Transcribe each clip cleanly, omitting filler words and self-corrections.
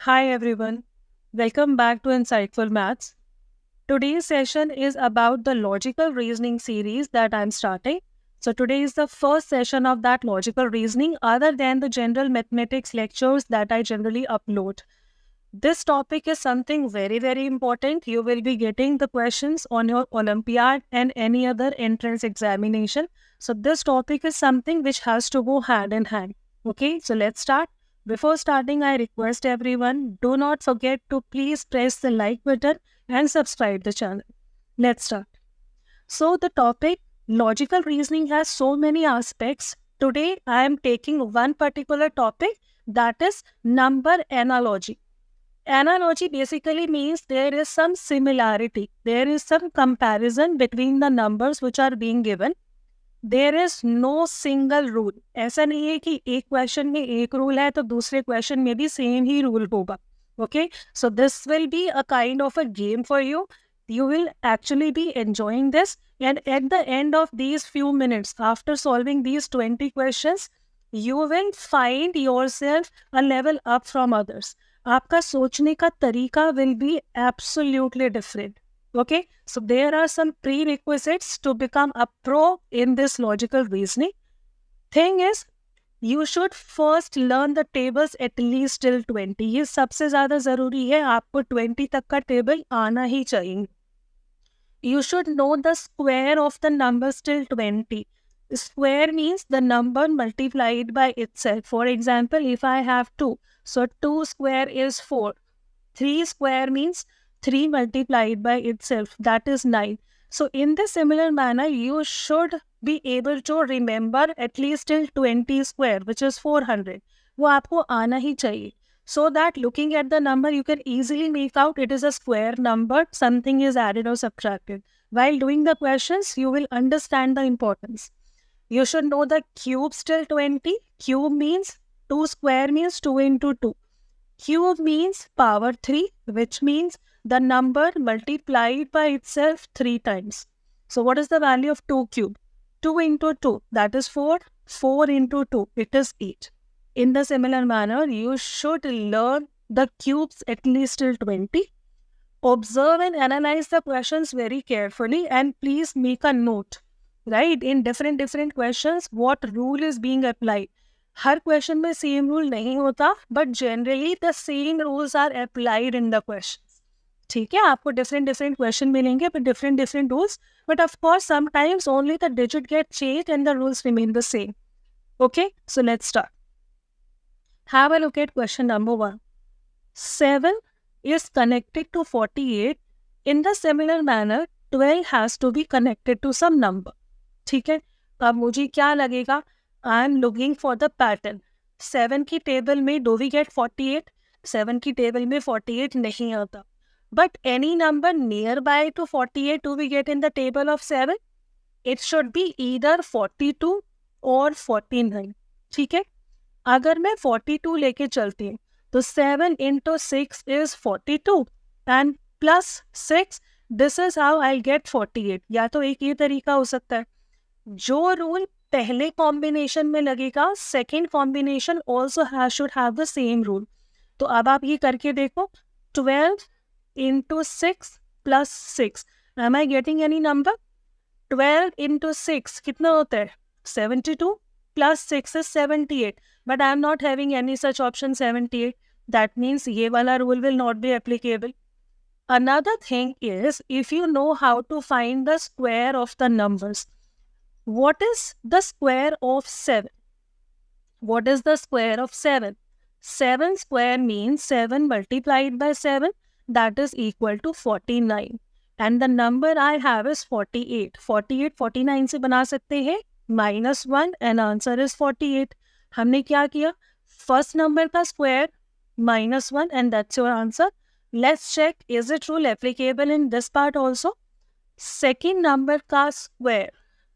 Hi everyone, welcome back to Insightful Maths. Today's session is about the logical reasoning series that I'm starting. So, today is the first session of that logical reasoning other than the general mathematics lectures that I generally upload. This topic is something very important. You will be getting the questions on your Olympiad and any other entrance examination. So, this topic is something which has to go hand in hand. Okay, so let's start. Before starting, I request everyone, do not forget to please press the like button and subscribe the channel. Let's start. So the topic logical reasoning has so many aspects. Today I am taking one particular topic, that is number analogy. Analogy basically means there is some similarity, there is some comparison between the numbers which are being given. There is no single rule. ऐसा नहीं है कि एक question में एक rule है तो दूसरे क्वेश्चन में भी सेम ही रूल होगा. Okay, so this will be a kind of a game for you. You will actually be enjoying this, and at the end of these few minutes, after solving these 20 questions, you will find yourself a level up from others. आपका सोचने का तरीका will be absolutely different. Okay, so there are some prerequisites to become a pro in this logical reasoning. Thing is, you should first learn the tables at least till 20. ये सबसे ज़्यादा ज़रूरी है. आपको 20 तक का टेबल आना ही चाहिए. You should know the square of the numbers till 20. Square means the number multiplied by itself. For example, if I have 2, so 2 square is 4. 3 square means 3 multiplied by itself, that is 9. So in the similar manner, you should be able to remember at least till 20 square, which is 400. वो आपको आना ही चाहिए. So that looking at the number, you can easily make out it is a square number, something is added or subtracted. While doing the questions, you will understand the importance. You should know the cubes till 20. Cube means 2 square means 2 into 2. Cube means power 3, which means the number multiplied by itself 3 times. So what is the value of 2 cube? 2 into 2, that is 4. 4 into 2, it is 8. In the similar manner, you should learn the cubes at least till 20. Observe and analyze the questions very carefully and please make a note. Right? In different questions, what rule is being applied. हर question में same rule नहीं होता, but generally the same rules are applied in the question. ठीक है, आपको different questions मिलेंगे with different rules, but of course sometimes only the digit get change and the rules remain the same. Okay, so let's start. Have a look at question number 1. 7 is connected to 48. In the similar manner, 12 has to be connected to some number. ठीक है, अब मुझे क्या लगेगा? I am looking for the pattern. 7 की table में do we get 48? 7 की table में 48 नहीं आता. But any number nearby to 48 do we get in the table of 7? It should be either 42 or 49. ठीक है, अगर मैं 42 लेके चलती हूँ तो 7 into 6 is 42 and plus 6, this is how I'll get 48. या तो एक ये तरीका हो सकता है. जो रूल पहले कॉम्बिनेशन में लगेगा, second combination also should have the same rule. तो अब आप ये करके देखो. 12 into 6 plus 6. Am I getting any number? 12 into 6 कितना होता है? 72 plus 6 is 78. But I am not having any such option 78. That means ये वाला rule will not be applicable. Another thing is, if you know how to find the square of the numbers. What is the square of 7? What is the square of 7? 7 square means 7 multiplied by 7, that is equal to 49. And the number I have is 48. 48 49 से बना सकते हैं -1 and answer is 48. हमने क्या किया? First number का square -1 and that's your answer. Let's check, is it rule applicable in this part also? Second number का square.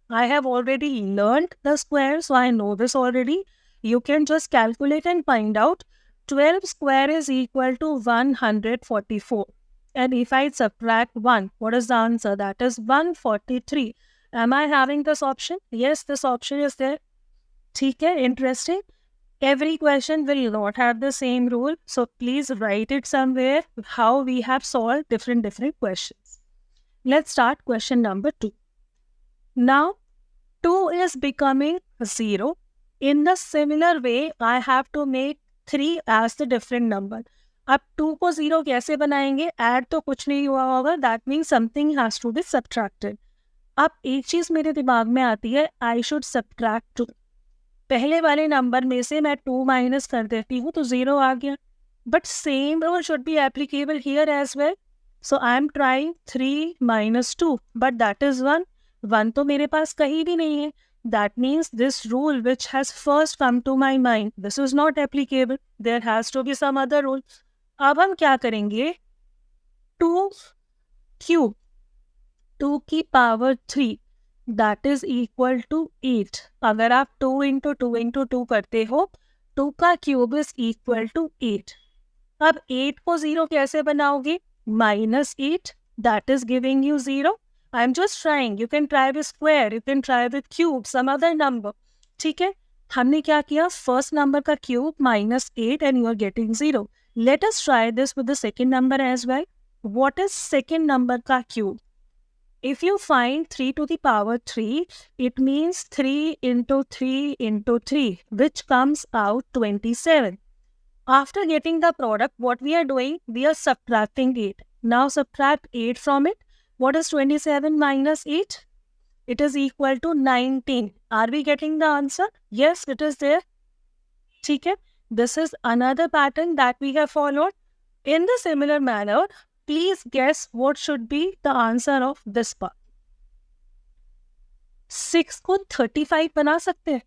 I have already learned the square, so I know this already. You can just calculate and find out. 12 square is equal to 144. And if I subtract 1, what is the answer? That is 143. Am I having this option? Yes, this option is there. ठीक है, interesting. Every question will not have the same rule. So please write it somewhere how we have solved different questions. Let's start question number 2. Now 2 is becoming 0. In the similar way, I have to make 3 as the different number. अब 2 को 0 कैसे बनाएंगे? Add तो कुछ नहीं हुआ होगा. That means something has to be subtracted. अब एक चीज मेरे दिमाग में आती है, I should subtract 2. पहले वाले नंबर में से मैं 2 माइनस कर देती हूँ तो 0 आ गया. But same rule should be applicable here as well. So I am trying 3 minus 2, but that is 1. 1 तो मेरे पास कहीं भी नहीं है. That means this rule which has first come to my mind, this is not applicable. There has to be some other rule. अब हम क्या करेंगे? 2 क्यूब 2 की power 3 that is equal to 8. अगर आप 2 इंटू 2 इंटू 2 करते हो, 2 का क्यूब इज इक्वल टू 8. अब 8 को 0 कैसे बनाओगे? -8, that is giving you 0. I am just trying. You can try with square, you can try with cube, some other number. ठीक है, हमने क्या किया? फर्स्ट नंबर का cube -8 and you are getting 0. Let us try this with the second number as well. What is second number का cube? If you find 3 to the power 3, it means 3 into 3 into 3, which comes out 27. After getting the product, what we are doing? We are subtracting 8. Now subtract 8 from it. What is 27 minus 8? It is equal to 19. Are we getting the answer? Yes, it is there. Okay? This is another pattern that we have followed. In the similar manner, please guess what should be the answer of this part. 6 को 35 बना सकते हैं.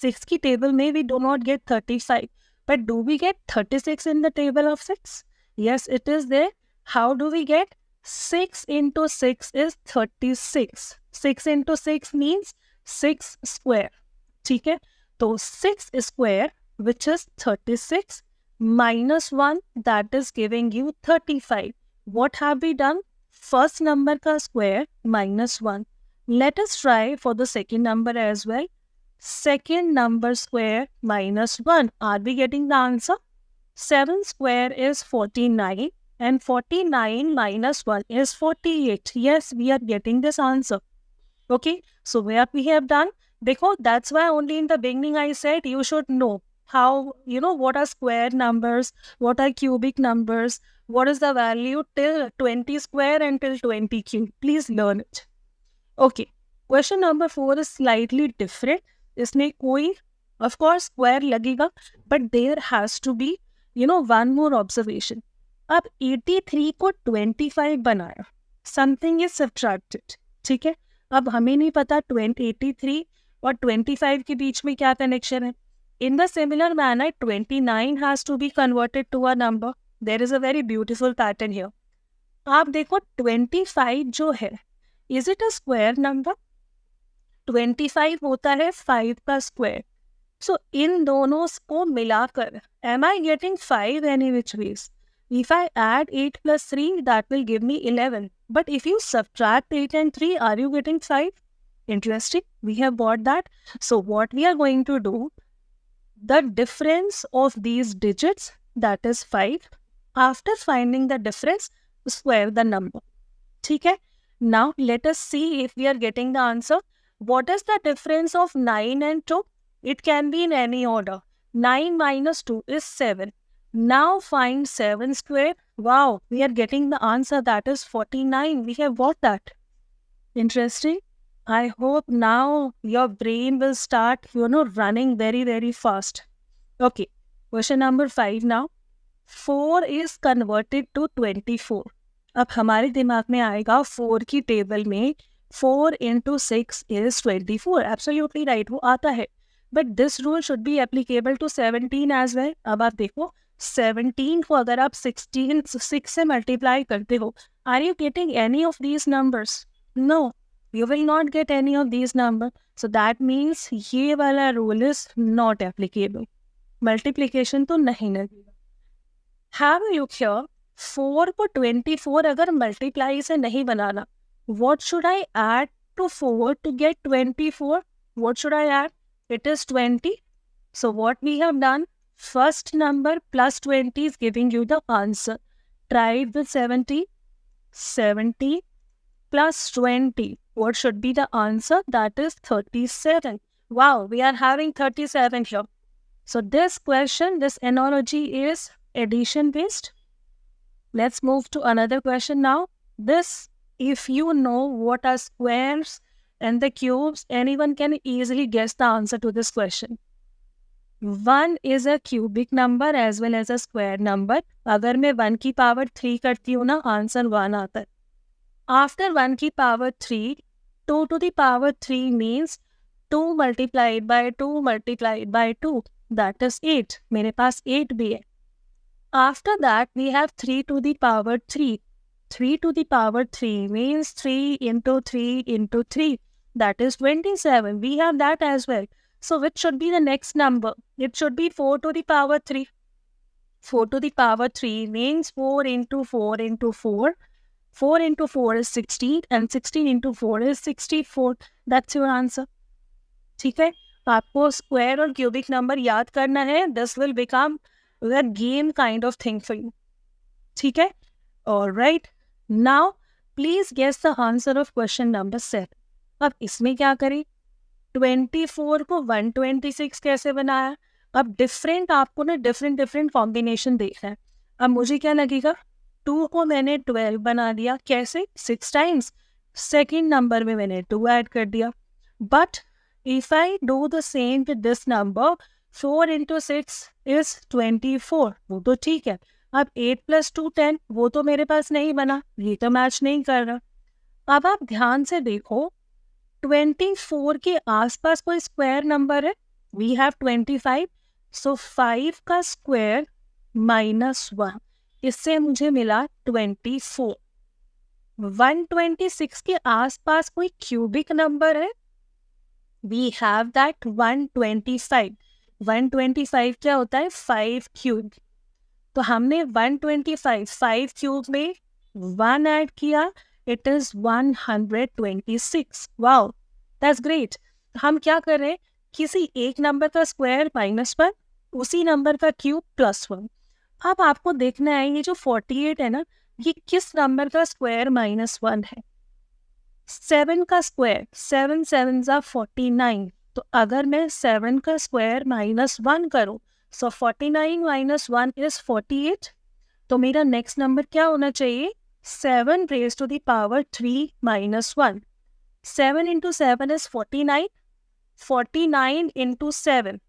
6 की table में we do not get 35. But do we get 36 in the table of 6? Yes, it is there. How do we get? 6 into 6 is 36. 6 into 6 means 6 square. ठीक है, तो 6 square which is 36 minus 1 that is giving you 35. What have we done? First number ka square minus 1. Let us try for the second number as well. Second number square minus 1. Are we getting the answer? 7 square is 49 and 49 minus 1 is 48. Yes, we are getting this answer. Okay, so what we have done? Because that's why only in the beginning I said you should know how, what are square numbers, what are cubic numbers, what is the value till 20 square and till 20 cube. Please learn it. Okay, question number 4 is slightly different. इसमें कोई of course square लगेगा, but there has to be one more observation. अब 83 को 25 बनाया, something is subtracted. ठीक है, अब हमें नहीं पता 83 और 25 के बीच में क्या कनेक्शन है. In the similar manner, 29 has to be converted to a number. There is a very beautiful pattern here. आप देखो 25 जो है, is it a square number? 25 होता है 5 का square. So इन दोनों को मिलाकर, am I getting 5 any which ways? If I add 8 plus 3, that will give me 11. But if you subtract 8 and 3, are you getting 5? Interesting. We have got that. So what we are going to do, the difference of these digits, that is 5. After finding the difference, square the number. Okay? Now let us see if we are getting the answer. What is the difference of 9 and 2? It can be in any order. 9 minus 2 is 7. Now find 7 square. Wow, we are getting the answer, that is 49. We have got that. Interesting. I hope now your brain will start, running very, very fast. Okay, question number 5 now. 4 is converted to 24. अब हमारे दिमाग में आएगा 4 की table में 4 into 6 is 24. Absolutely right, वो आता है. But this rule should be applicable to 17 as well. अब आप देखो 17 को अगर आप 6 से multiply करते हो, are you getting any of these numbers? No, you will not get any of these numbers. So that means ये वाला rule is not applicable. Multiplication तो नहीं लगेगा. Have a look here. 4 को 24 अगर multiply से नहीं बनाना, what should I add to 4 to get 24? What should I add? It is 20. So what we have done, first number plus 20 is giving you the answer. Try it with 70. 70 plus 20. What should be the answer? That is 37. Wow, we are having 37 here. So this question, this analogy is addition based. Let's move to another question now. This, if you know what are squares and the cubes, anyone can easily guess the answer to this question. 1 is a cubic number as well as a square number. अगर मैं 1 की power 3 करती हूँ ना, answer 1 आता है. After 1 की power 3, 2 to the power 3 means 2 multiplied by 2 multiplied by 2. That is 8. मेरे पास 8 भी है. After that, we have 3 to the power 3. 3 to the power 3 means 3 into 3 into 3. That is 27. We have that as well. So which should be the next number? It should be 4 to the power 3. 4 to the power 3 means 4 into 4 into 4. 4 into 4 is 16 and 16 into 4 is 64. That's your answer. ठीक है, आपको square और cubic number याद करना है. This will become a game kind of thing for you. ठीक है? Alright. Now, please guess the answer of question number 7. अब इसमें क्या करें? 24 को 126 कैसे बनाया? अब डिफरेंट आपको ना डिफरेंट कॉम्बिनेशन देखना है. अब मुझे क्या लगेगा? 2 को मैंने 12 बना दिया. कैसे? 6 टाइम्स. सेकेंड नंबर में मैंने 2 ऐड कर दिया. But if I do the same with this number, 4 into 6 is 24. वो तो ठीक है. अब 8 plus 2 10, वो तो मेरे पास नहीं बना, ये तो मैच नहीं कर रहा. अब आप ध्यान से देखो, 24 के आसपास कोई स्क्वायर नंबर है? We have 25. सो 5 का स्क्वायर माइनस 1, इससे मुझे मिला 24. 126 के आसपास कोई क्यूबिक नंबर है? We have that 125. 125 क्या होता है? 5 क्यूब. तो हमने 125 5 क्यूब में 1 ऐड किया. It is 126. Wow, that's great. हम क्या कर रहे हैं? किसी एक नंबर का स्क्वायर -1, उसी नंबर का क्यूब +1. अब आपको देखना है ये जो 48 है ना, ये किस नंबर का स्क्वायर -1 है? 7 का स्क्वायर, 7 7 ज़ा 49. तो अगर मैं 7 का स्क्वायर -1 करूँ, सो 49 - 1 इज 48. तो मेरा नेक्स्ट नंबर क्या होना चाहिए? 7 raised to the power 3 - 1. 7 into 7 is 49. 49 into 7.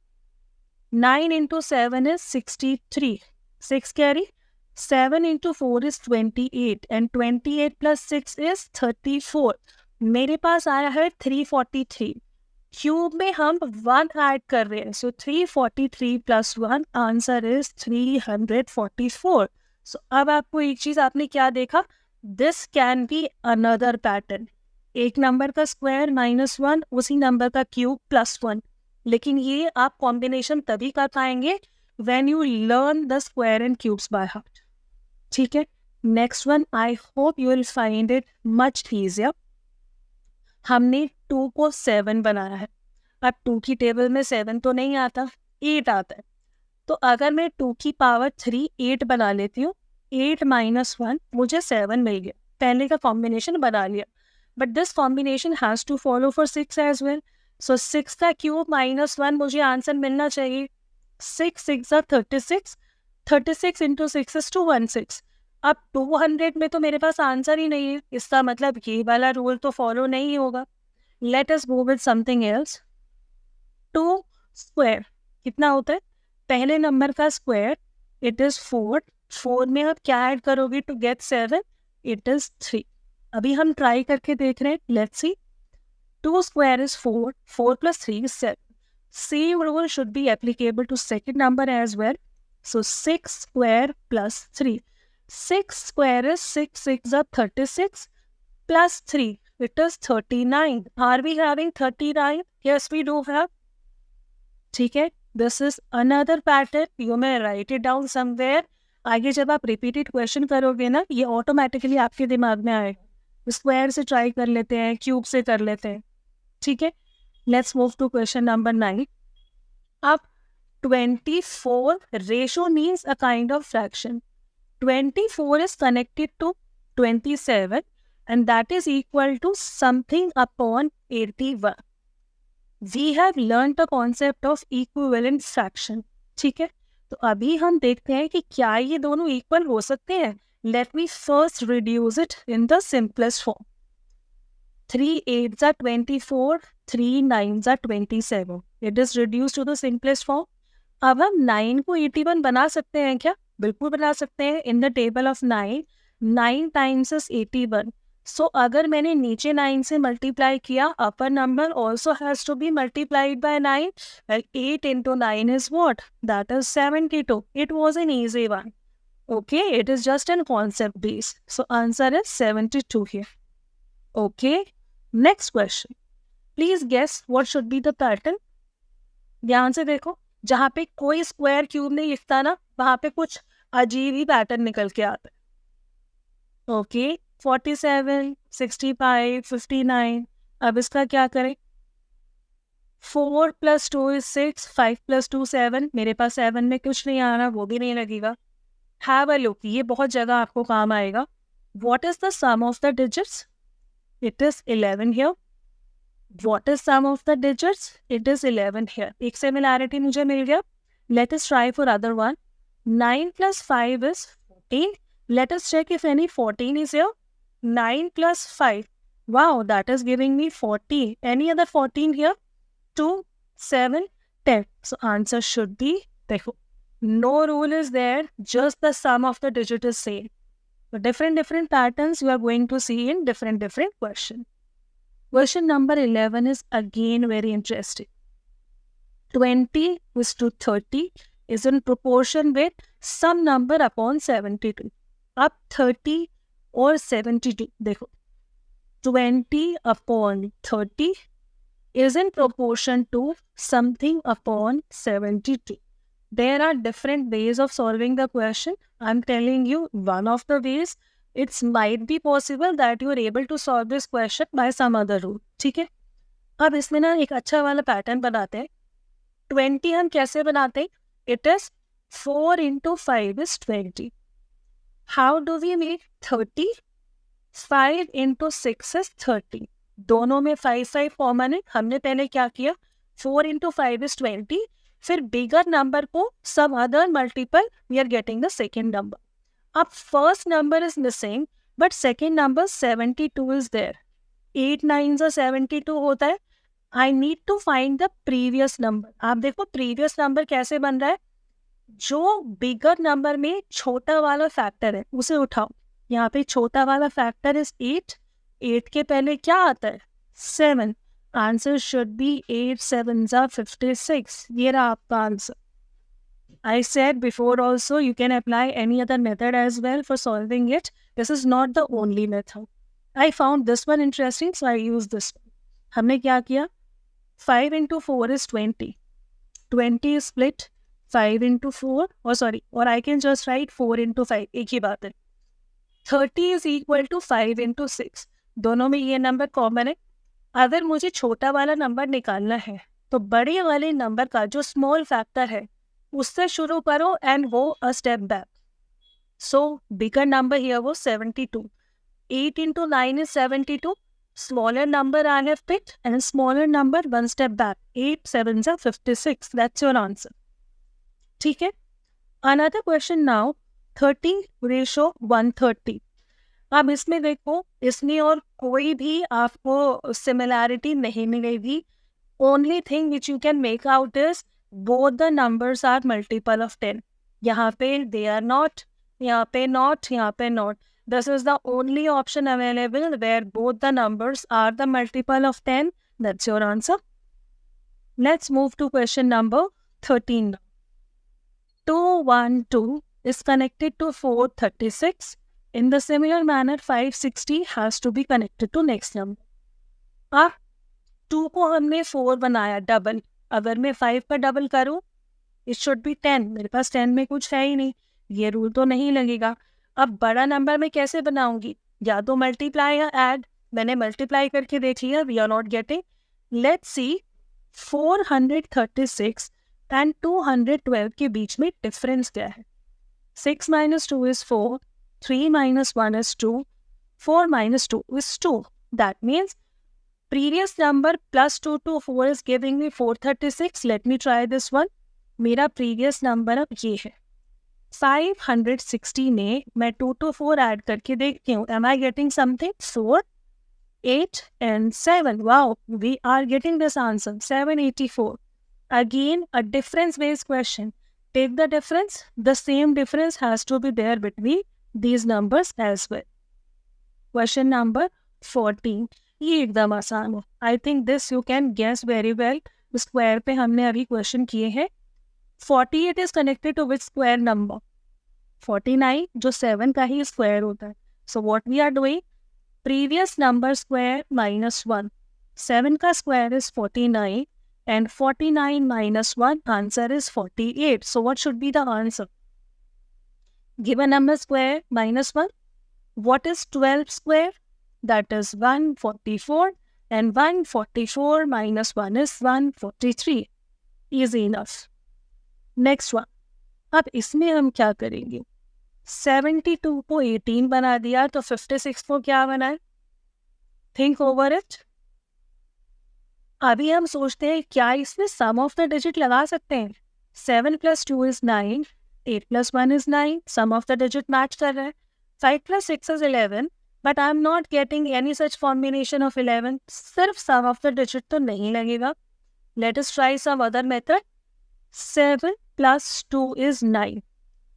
9 into 7 is 63. 6 carry. 7 into 4 is 28 and 28 plus 6 is 34. मेरे पास आया है 343. क्यूब में हम 1 ऐड कर रहे हैं. सो 343 plus 1 आंसर इज 344. सो अब आपको एक चीज आपने क्या देखा? This can be another pattern. एक नंबर का स्क्वायर -1, उसी नंबर का क्यूब +1. लेकिन ये आप कॉम्बिनेशन तभी कर पाएंगे when you learn the square and cubes by heart. ठीक है, next one. I hope you will find it much easier. हमने 2 को 7 बनाया है. अब 2 की टेबल में 7 तो नहीं आता, 8 आता है. तो अगर मैं 2 की पावर 3 8 बना लेती हूँ, 8 - 1 मुझे 7 मिल गया. पहले का कॉम्बिनेशन बना लिया. But this combination has to follow for 6 as well. So 6 का क्यूब -1 मुझे आंसर मिलना चाहिए. 6 6 ज़ा 36. 36 into 6 is 216. अब 200 में तो मेरे पास आंसर ही नहीं है. इसका मतलब ये वाला रूल तो फॉलो नहीं होगा. Let us go with something else. 2 square कितना होता है? पहले नंबर का स्क्वायर इट इज 4. 4 में आप क्या ऐड करोगे टू गेट 7? It is 3. अभी हम ट्राई करके देख रहे हैं. Let's see. 2 square is 4. 4 plus 3 is 7. Same rule should be applicable to second number as well. So 6 square plus 3. 6 square is 6 6 are 36 plus 3. It is 39. Are we having 39? Yes, we do have. ठीक है, this is another pattern. You may write it down somewhere. आगे जब आप repeated question करोगे ना, ये automatically आपके दिमाग में आएगा. स्क्वायर से ट्राई कर लेते हैं, क्यूब से कर लेते हैं. ठीक है, let's move to question number 9. अब 24 ratio means a kind of fraction. 24 is connected to 27 and that is equal to something upon 81. We have learned the concept of equivalent fraction. ठीक है, तो अभी हम देखते हैं कि क्या ये दोनों इक्वल हो सकते हैं. Let me first reduce it in the simplest form. 3 8s are 24, 3 9s are 27. It is reduced to the simplest form. अब हम 9 को 81 बना सकते हैं क्या? बिल्कुल बना सकते हैं. In the table of 9, 9 times is 81. So अगर मैंने नीचे 9 से मल्टीप्लाई किया, upper number also has to be multiplied by 9. 8 into 9 is what? That is 72. It was an easy one. Okay, it is just an concept base. So answer is 72 here. Okay, next question. Please guess what should be the pattern. ध्यान से देखो, जहाँ पे कोई square cube नहीं लिखता ना, वहां पे कुछ अजीब ही पैटर्न निकल के आता है. ओके, 47, 65, 59. अब इसका क्या करें? 4 + 2 is 6, 5 + 2 7. मेरे पास 7 में कुछ नहीं आ रहा, वो भी नहीं लगेगा. हैव अ लुक, ये बहुत जगह आपको काम आएगा. What is the sum of the digits? It is 11 here. What is sum of the digits? It is 11 here. एक similarity मुझे मिल गया. Let us try for other one. 9 + 5 is 14. Let us check if any 14 is here. 9 + 5. Wow, that is giving me 40. Any other 14 here? 2, 7, 10. So answer should be, देखो, no rule is there. Just the sum of the digit is same. So different patterns you are going to see in different question. Question number 11 is again very interesting. 20 is to 30 is in proportion with some number upon 72. अब 30 और 72 देखो. 20 upon 30 is in proportion to something upon 72. There are different ways of solving the question. I'm telling you one of the ways. It might be possible that you are able to solve this question by some other rule. ठीक है, अब इसमें ना एक अच्छा वाला pattern बनाते हैं. 20 हम कैसे बनाते हैं? It is 4 × 5 is 20. How do we make 30? 5 × 6 is 30. दोनों में 5 कॉमन है. हमने पहले क्या किया? 4 × 5 is 20. फिर बिगर नंबर को some other multiple we are getting the second number. अब first number is missing but second number 72 is there. 8 9s are 72 होता है. I need to find the previous number. आप देखो previous number कैसे बन रहा है? जो बिगर नंबर में छोटा वाला फैक्टर है उसे उठाओ. यहाँ पे छोटा वाला फैक्टर इज 8. 8 के पहले क्या आता है? 7. Answer should be 8 7s are 56. ये रहा आपका answer. I said before also you can apply any other method as well for solving it. This is not the only method. I found this one interesting so I used this one. हमने क्या किया? 5 × 4 is 20. 20 is split 5 × 4 or I can just write 4 × 5. एक ही बात है. 30 is equal to 5 × 6. दोनों में ये number common है. अगर मुझे छोटा वाला नंबर निकालना है तो बड़े वाले नंबर का जो स्मॉल फैक्टर है उससे शुरू करो and go a step back. So bigger number here वो 72. 8 × 9 is 72. Smaller number I have picked and smaller number one step back. 8 7s are 56. That's your answer. ठीक है. Another question now. 30 ratio 130. अब इसमें देखो, इसमें और कोई भी आपको सिमिलैरिटी नहीं मिलेगी. Only thing which you can make out is both the numbers are multiple of 10. यहाँ पे they are not, यहाँ पे not, यहाँ पे not. This is the only option available where both the numbers are the multiple of 10. That's your answer. Let's move to question number 13. 212 is connected to 436. In the similar manner, 560 has to be connected to next number. 2 को हमने 4 बनाया double. अगर मैं 5 का double करूं, it should be 10. मेरे पास 10 में कुछ है ही नहीं, ये रूल तो नहीं लगेगा. अब बड़ा नंबर में कैसे बनाऊंगी? या तो मल्टीप्लाई या ऐड. मैंने मल्टीप्लाई करके देख लिया, we are not getting. Let's see. 436 and 212 के बीच में डिफरेंस क्या है? 6 minus 2 is 4, 3 minus 1 is 2, 4 minus 2 is 2. That means previous number plus 2 to 4 is giving me 436. Let me try this one. मेरा previous number अब ये है 560 में मैं 2 to 4 ऐड करके देखती हूँ. Am I getting something? 4, 8 and 7. Wow, we are getting this answer, 784. Again, a difference-based question. Take the difference. The same difference has to be there between these numbers as well. Question number 14. ये एकदम आसान है. I think this you can guess very well. Square पे हमने अभी question किए हैं. 48 is connected to which square number? 49 जो 7 का ही स्क्वायर होता है. So what we are doing? Previous number square minus 1. 7 का square is 49 and 49 minus 1 answer is 48. So what should be the answer? Give a number square minus 1. What is 12 square? That is 144 and 144 minus 1 is 143. Easy enough. Next one. अब इसमें हम क्या करेंगे? 72 को 18 बना दिया तो 56 को क्या बनाए? Think over it. अभी हम सोचते हैं क्या इसमें सम ऑफ द डिजिट लगा सकते हैं? 7 plus 2 is 9, 8 plus 1 is 9, sum of the digit match कर रहा है. 5 plus 6 is 11, but I am not getting any such combination of 11. सिर्फ सम ऑफ द डिजिट तो नहीं लगेगा. Let us try some other method. 7 plus 2 is 9.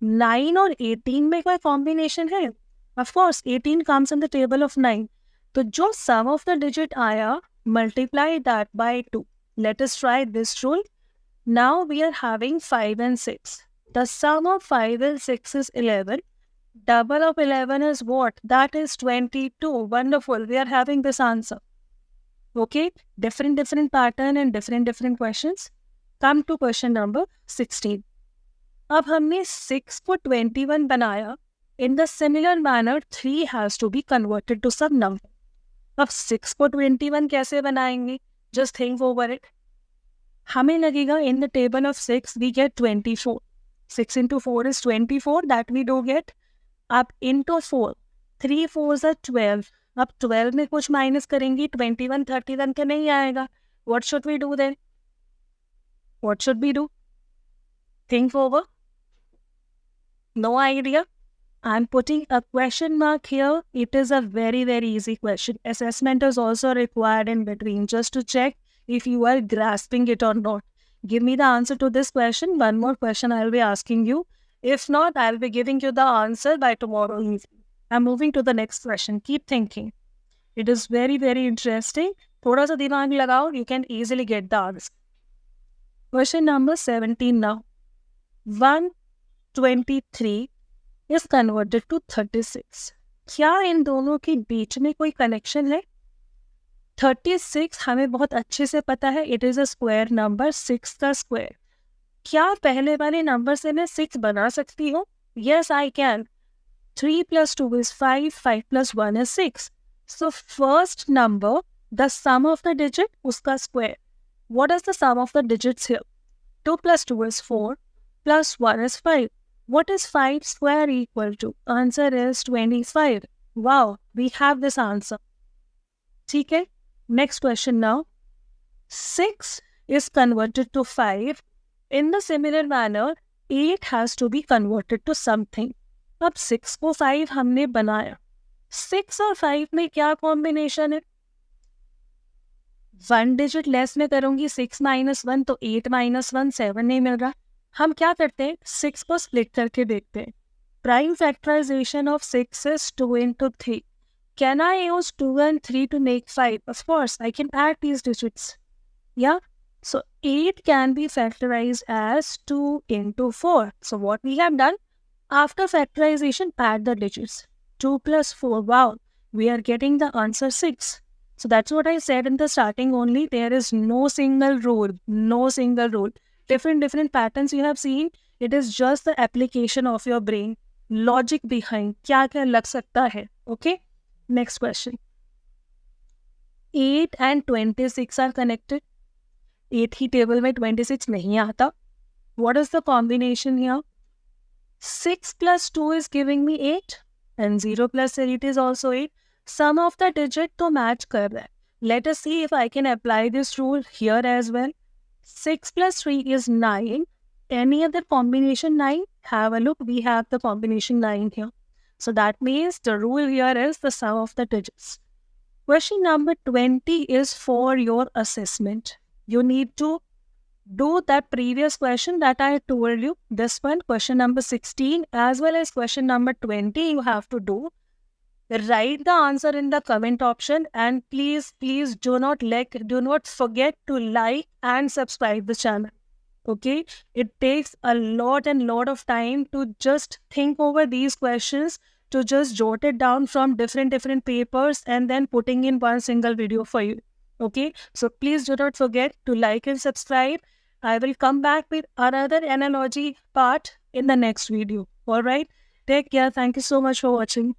9 और 18 में कोई कॉम्बिनेशन है? Of course, 18 comes in the table of 9. तो जो sum of the digit आया, multiply that by 2. Let us try this rule. Now we are having 5 and 6. The sum of 5 and 6 is 11. Double of 11 is what? That is 22. Wonderful. We are having this answer. Okay? Different pattern and different questions. Come to question number 16. अब हमने 6 को 21 बनाया. In the similar manner, 3 has to be converted to some number. अब 6 को 21 कैसे बनाएंगे? Just think over it. हमें लगेगा in the table of 6 we get 24. 6 into 4 is 24. That we do get. अब into 4. 3 4s are 12. अब 12 में कुछ माइनस करेंगे 21 31 का नहीं आएगा. What should we do then? What should we do? Think over. No idea. I'm putting a question mark here. It is a very easy question. Assessment is also required in between just to check if you are grasping it or not. Give me the answer to this question. One more question I'll be asking you. If not, I'll be giving you the answer by tomorrow evening. I'm moving to the next question. Keep thinking. It is very interesting. थोड़ा सा दिमाग लगाओ. You can easily get the answer. Question number 17 now. 123 is converted to 36. क्या इन दोनों के बीच में कोई connection है? 36 हमें बहुत अच्छे से पता है. It is a square number. 6 का स्क्वायर. क्या पहले वाले नंबर से मैं 6 बना सकती हूँ? Yes, I can. 3 plus 2 is 5. 5 plus 1 is 6. So first number, the sum of the digit, उसका square. What is the sum of the digits here? 2 plus 2 is 4. Plus 1 is 5. What is 5 square equal to? Answer is 25. Wow, we have this answer. ठीक है? Next question now. 6 is converted to 5. In the similar manner, 8 has to be converted to something. अब 6 को 5 हमने बनाया. 6 और 5 में क्या combination है? 1 डिजिट लेस में करूंगी. 6 minus 1 तो 8 minus 1 7 नहीं मिल रहा. हम क्या करते हैं? 6 को स्प्लिट करके देखते हैं. Prime factorisation of 6 is 2 into 3. Can I use 2 and 3 to make 5? Of course, I can add these digits. Yeah? So 8 can be factorized as 2 into 4. So what we have done? After factorization, add the digits. 2 plus 4. Wow, we are getting the answer 6. So that's what I said in the starting only. There is no single rule. No single rule. Different patterns you have seen. It is just the application of your brain. Logic behind. क्या क्या लग सकता है. Okay? Next question. 8 and 26 are connected. 8 he table में 26 नहीं आता. What is the combination here? 6 plus 2 is giving me 8 and 0 plus 8 is also 8. Sum of the digit to match kar raha hai. Let us see if I can apply this rule here as well. 6 plus 3 is 9. Any other combination 9? Have a look. We have the combination 9 here. So that means the rule here is the sum of the digits. Question number 20 is for your assessment. You need to do that previous question that I told you. This one, question number 16, as well as question number 20, you have to do. Write the answer in the comment option, and please do not forget to like and subscribe the channel. Okay, it takes a lot of time to just think over these questions, to just jot it down from different papers and then putting in one single video for you. Okay, so please do not forget to like and subscribe. I will come back with another analogy part in the next video. All right, take care. Thank you so much for watching.